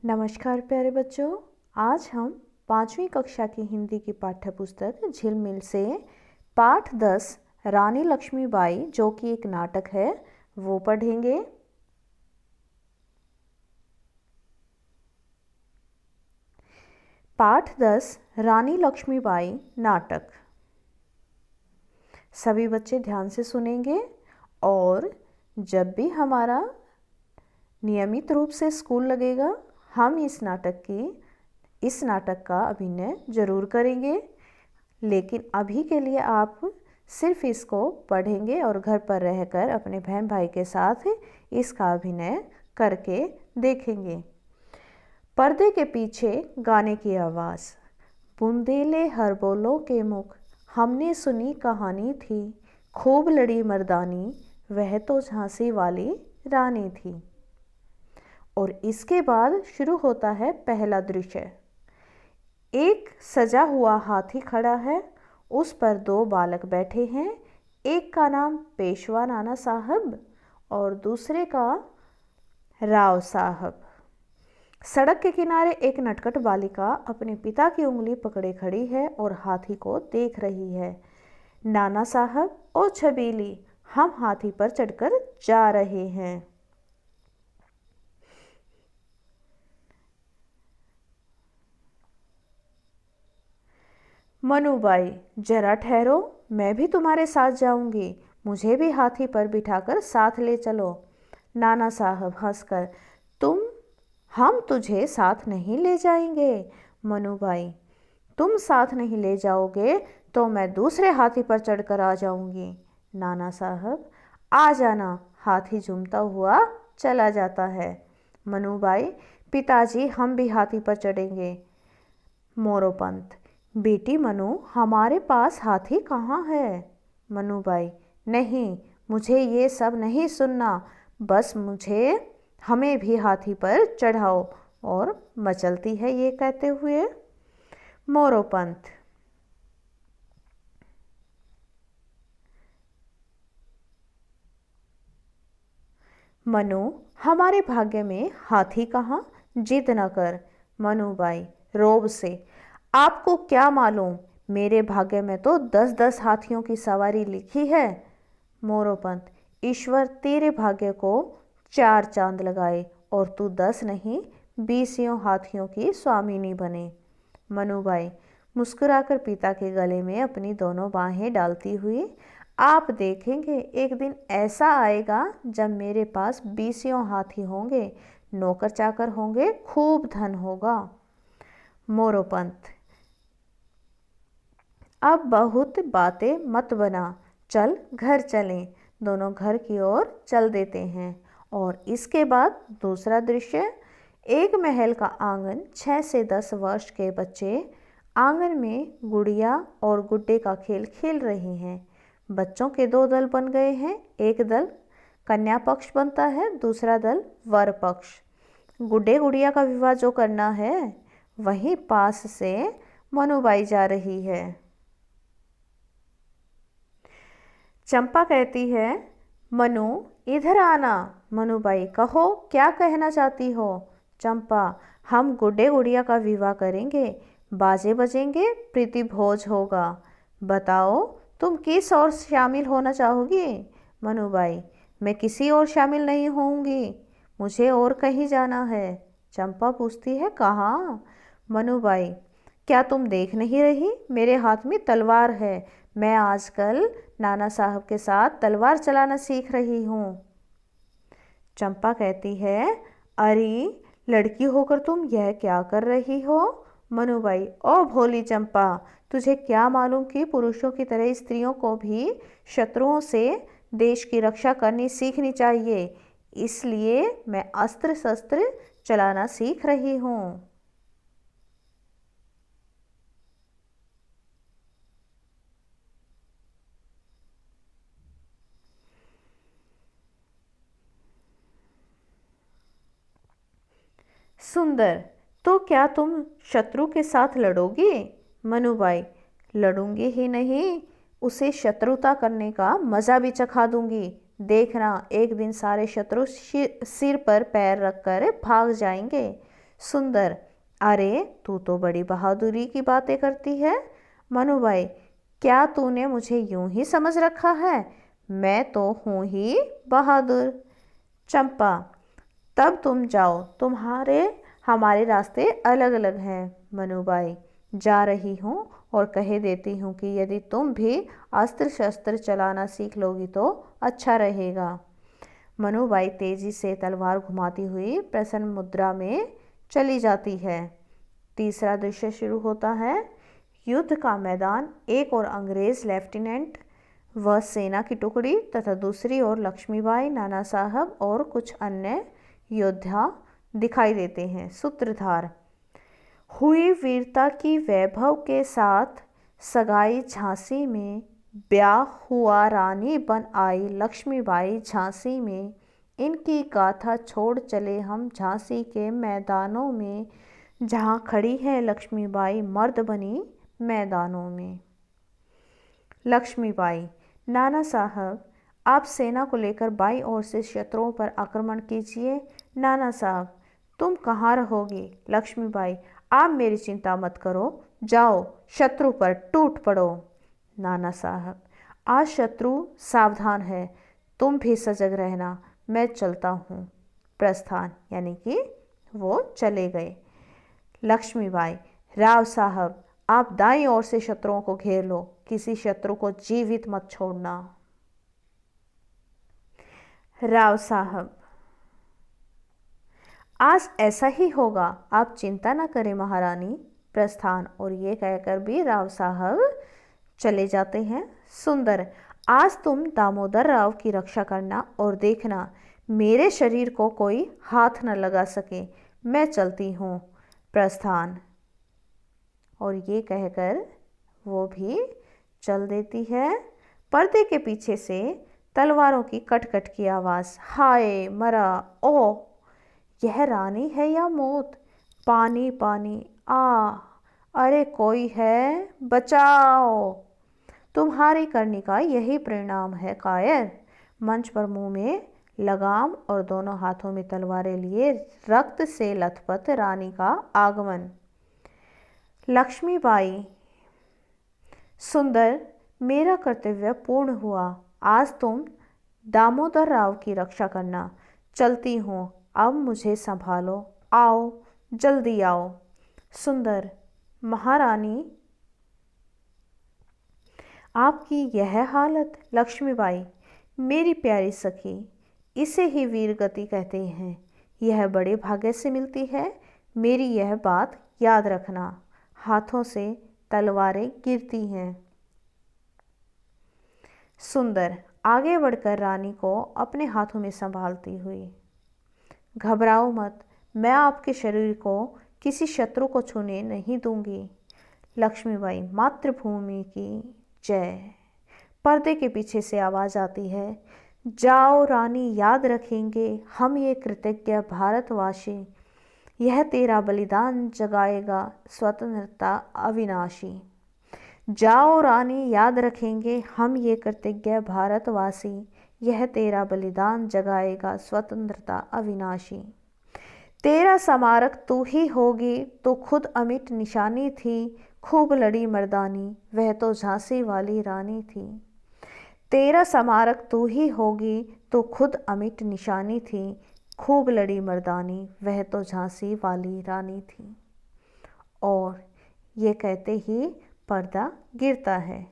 नमस्कार प्यारे बच्चों। आज हम 5वीं कक्षा की हिंदी की पाठ्य पुस्तक झिलमिल से पाठ 10 रानी लक्ष्मीबाई, जो कि एक नाटक है, वो पढ़ेंगे। पाठ 10 रानी लक्ष्मीबाई नाटक। सभी बच्चे ध्यान से सुनेंगे और जब भी हमारा नियमित रूप से स्कूल लगेगा हम इस नाटक का अभिनय जरूर करेंगे। लेकिन अभी के लिए आप सिर्फ इसको पढ़ेंगे और घर पर रहकर अपने बहन भाई के साथ इसका अभिनय करके देखेंगे। पर्दे के पीछे गाने की आवाज़। बुंदेले हर बोलों के मुख, हमने सुनी कहानी थी, खूब लड़ी मर्दानी, वह तो झांसी वाली रानी थी। और इसके बाद शुरू होता है पहला दृश्य। एक सजा हुआ हाथी खड़ा है, उस पर 2 बालक बैठे हैं। एक का नाम पेशवा नाना साहब और दूसरे का राव साहब। सड़क के किनारे एक नटखट बालिका अपने पिता की उंगली पकड़े खड़ी है और हाथी को देख रही है। नाना साहब, ओ छबीली, हम हाथी पर चढ़कर जा रहे हैं। मनुबाई, जरा ठहरो, मैं भी तुम्हारे साथ जाऊंगी, मुझे भी हाथी पर बिठाकर साथ ले चलो। नाना साहब हंसकर, हम तुझे साथ नहीं ले जाएंगे। मनुबाई, तुम साथ नहीं ले जाओगे तो मैं दूसरे हाथी पर चढ़कर आ जाऊंगी। नाना साहब, आ जाना। हाथी झूमता हुआ चला जाता है। मनुबाई, पिताजी, हम भी हाथी पर चढ़ेंगे। मोरोपंत, बेटी मनु, हमारे पास हाथी कहाँ है? मनुबाई, नहीं, मुझे ये सब नहीं सुनना, बस हमें भी हाथी पर चढ़ाओ। और मचलती है ये कहते हुए। मोरोपंत, मनु, हमारे भाग्य में हाथी कहाँ? जिद न कर। मनुबाई रोब से, आपको क्या मालूम, मेरे भाग्य में तो 10-10 हाथियों की सवारी लिखी है। मोरोपंत, ईश्वर तेरे भाग्य को 4 चांद लगाए और तू 10 नहीं 20 हाथियों की स्वामिनी बने। मनुबाई मुस्कुराकर पिता के गले में अपनी दोनों बाहें डालती हुई, आप देखेंगे एक दिन ऐसा आएगा जब मेरे पास 20 हाथी होंगे, नौकर चाकर होंगे, खूब धन होगा। मोरोपंत, अब बहुत बातें मत बना, चल घर चलें। दोनों घर की ओर चल देते हैं। और इसके बाद दूसरा दृश्य। एक महल का आंगन। 6 से 10 वर्ष के बच्चे आंगन में गुड़िया और गुड्डे का खेल खेल रहे हैं। बच्चों के 2 दल बन गए हैं। एक दल कन्या पक्ष बनता है, दूसरा दल वर पक्ष। गुड्डे गुड़िया का विवाह जो करना है, वहीं पास से मनुबाई जा रही है। चंपा कहती है, मनु इधर आना। मनुबाई, कहो क्या कहना चाहती हो? चंपा, हम गुड्डे गुड़िया का विवाह करेंगे, बाजे बजेंगे, प्रीति भोज होगा। बताओ तुम किस और शामिल होना चाहोगी? मनुबाई, मैं किसी और शामिल नहीं होऊंगी, मुझे और कहीं जाना है। चंपा पूछती है, कहाँ? मनुबाई, क्या तुम देख नहीं रही, मेरे हाथ में तलवार है, मैं आजकल नाना साहब के साथ तलवार चलाना सीख रही हूँ। चंपा कहती है, अरे लड़की होकर तुम यह क्या कर रही हो? मनुबाई, ओ भोली चंपा, तुझे क्या मालूम कि पुरुषों की तरह स्त्रियों को भी शत्रुओं से देश की रक्षा करनी सीखनी चाहिए, इसलिए मैं अस्त्र शस्त्र चलाना सीख रही हूँ। सुंदर, तो क्या तुम शत्रु के साथ लड़ोगी? मनुबाई, लड़ूंगी ही नहीं, उसे शत्रुता करने का मजा भी चखा दूंगी। देखना, एक दिन सारे शत्रु सिर पर पैर रखकर भाग जाएंगे। सुंदर, अरे तू तो बड़ी बहादुरी की बातें करती है। मनुबाई, क्या तूने मुझे यूं ही समझ रखा है? मैं तो हूँ ही बहादुर। चंपा, तब तुम जाओ, तुम्हारे हमारे रास्ते अलग अलग हैं। मनुबाई, जा रही हूँ और कह देती हूँ कि यदि तुम भी अस्त्र शस्त्र चलाना सीख लोगी तो अच्छा रहेगा। मनुबाई तेजी से तलवार घुमाती हुई प्रसन्न मुद्रा में चली जाती है। तीसरा दृश्य शुरू होता है। युद्ध का मैदान, एक और अंग्रेज लेफ्टिनेंट व सेना की टुकड़ी तथा दूसरी ओर लक्ष्मीबाई, नाना साहब और कुछ अन्य योद्धा दिखाई देते हैं। सूत्रधार, हुई वीरता की वैभव के साथ सगाई झांसी में, ब्याह हुआ रानी बन आई लक्ष्मीबाई झांसी में, इनकी गाथा छोड़ चले हम झांसी के मैदानों में, जहाँ खड़ी है लक्ष्मीबाई मर्द बनी मैदानों में। लक्ष्मीबाई, नाना साहब आप सेना को लेकर बाईं ओर से शत्रुओं पर आक्रमण कीजिए। नाना साहब, तुम कहाँ रहोगी? लक्ष्मीबाई, आप मेरी चिंता मत करो, जाओ शत्रु पर टूट पड़ो। नाना साहब, आज शत्रु सावधान है, तुम भी सजग रहना, मैं चलता हूँ। प्रस्थान, यानी कि वो चले गए। लक्ष्मीबाई, राव साहब आप दाईं ओर से शत्रुओं को घेर लो, किसी शत्रु को जीवित मत छोड़ना। राव साहब, आज ऐसा ही होगा, आप चिंता न करें महारानी। प्रस्थान, और ये कहकर भी राव साहब चले जाते हैं। सुंदर, आज तुम दामोदर राव की रक्षा करना और देखना मेरे शरीर को कोई हाथ न लगा सके, मैं चलती हूँ। प्रस्थान, और ये कहकर वो भी चल देती है। पर्दे के पीछे से तलवारों की कटकट की आवाज़, हाय मरा, ओह यह रानी है या मौत? पानी पानी, आ अरे कोई है, बचाओ। तुम्हारी करनी का यही परिणाम है कायर। मंच पर मुंह में लगाम और दोनों हाथों में तलवारें लिए रक्त से लथपथ रानी का आगमन। लक्ष्मीबाई, सुंदर मेरा कर्तव्य पूर्ण हुआ, आज तुम दामोदर राव की रक्षा करना, चलती हूँ, अब मुझे संभालो, आओ जल्दी आओ। सुंदर, महारानी आपकी यह हालत? लक्ष्मीबाई, मेरी प्यारी सखी, इसे ही वीर गति कहते हैं, यह बड़े भाग्य से मिलती है, मेरी यह बात याद रखना। हाथों से तलवारें गिरती हैं। सुंदर आगे बढ़कर रानी को अपने हाथों में संभालती हुई, घबराओ मत, मैं आपके शरीर को किसी शत्रु को छूने नहीं दूंगी। लक्ष्मीबाई, मातृभूमि की जय। पर्दे के पीछे से आवाज़ आती है, जाओ रानी, याद रखेंगे हम ये कृतज्ञ भारतवासी, यह तेरा बलिदान जगाएगा स्वतंत्रता अविनाशी। जाओ रानी, याद रखेंगे हम ये कृतज्ञ भारतवासी, यह तेरा बलिदान जगाएगा स्वतंत्रता अविनाशी। तेरा स्मारक तू ही होगी, तो खुद अमिट निशानी थी, खूब लड़ी मर्दानी, वह तो झांसी वाली रानी थी। तेरा स्मारक तू ही होगी, तो खुद अमिट निशानी थी, खूब लड़ी मर्दानी, वह तो झांसी वाली रानी थी। और ये कहते ही पर्दा गिरता है।